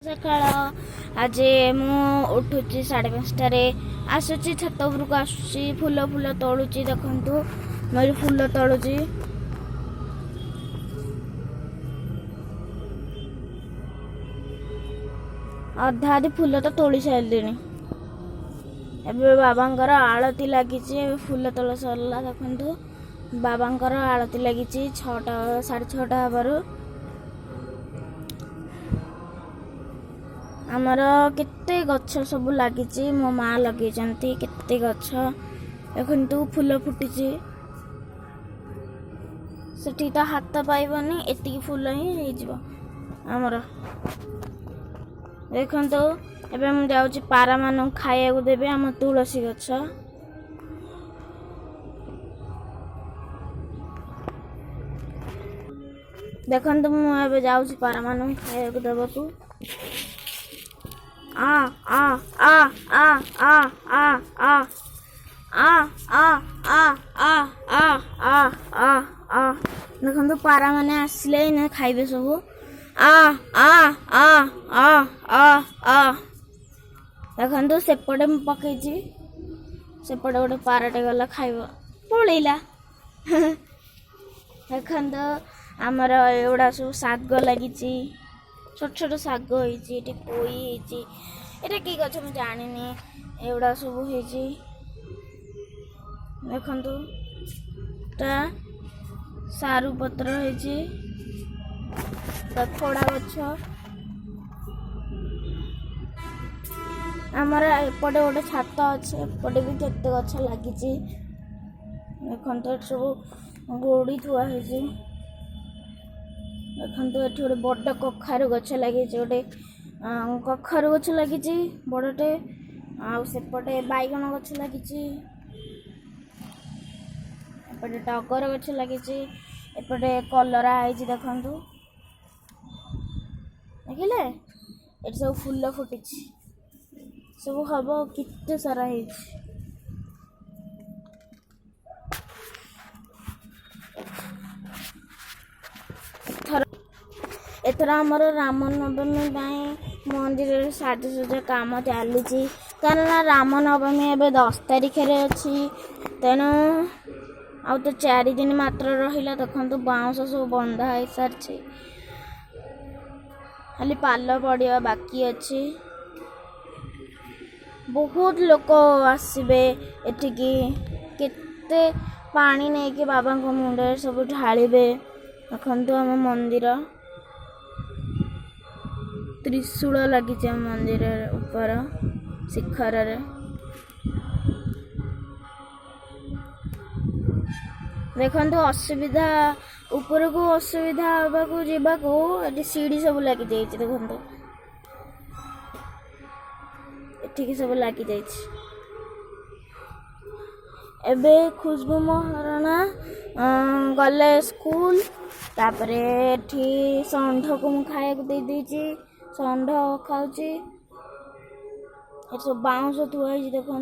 सकाळ आज मु उठुची 5:30 आसुची छत उपरको आसुची फूल फूल तोड़ुची देखंतु मैं फूल तोड़ुची अधा अधी फूल तो तोड़ी सारे एबे बाबांकर आलती लगी फूल तोड़ सरला देखंतु बाबांकर आलती लगी 6टा 6:30 हबार आमर केते गछ सब लगी मो माँ लगे केते गछ देखु फूल फुटी सेठी तो हाथ पाइबनी एति फूल ही आमर देखु एबे मु जाउची पारा मान खाया को देबे आम तुलसी गछ देखु मु एबे जाउची पारा मान खाया को देबकू आ आ आ आ आ आ आ आ आ आ आ आ आ आ देखो पारा माने आसले ना खाइबे सब आ आ आ आ आ आ देखो सेपटे मु पकईची सेपटे गोटे पाराटे गला खाइब पलैला देखो आमर एगुड़ा सब शाग लगी छोट छोट शाग होती पोई होती कि गछ मुझे जानी एगुड़ा सब होती देखु सारू पत्र होती खड़ा गछ आमर एपटे गोटे छात अच्छे एपटे भी केते गछ लगी देखो सब गोड़ी थुआ होती देखो ये गोटे बड़ कखारु गछ लगी गोटे कखारु गछ लगी बड़टे आसेपटे बैगण गछ लगी एपटे टगर गछ लगी एपटे कलरा है देखु देखिले ये सब फूल फुटी सब हम केते सारा है एथर आमर राम नवमी मंदिर साजसज्जा काम चलुची कारण राम नवमी एवं 10 तारिख अच्छी तेणु आ तो 4 दिन मात्र रहा देखो बाउंश सब बंधा हो सारी खाली पाल पड़ा बाकी अच्छी बहुत लोक आसबे एठिकी केते पानी नहीं कि बाबा मुंडे सब ढालिबे देखो आम मंदिर त्रिशूल लगी मंदिर ऊपर शिखर रे देखो असुविधा ऊपर को असुविधा होगा जीवाकू ये सीढ़ी सब लगी देखो एठिकी सब लगी एबे खुशबू महाराणा गले स्कूल तापर एठी षंढ को मु खाया दे देची षंढ खाऊची सब बाउंश थुआ देखो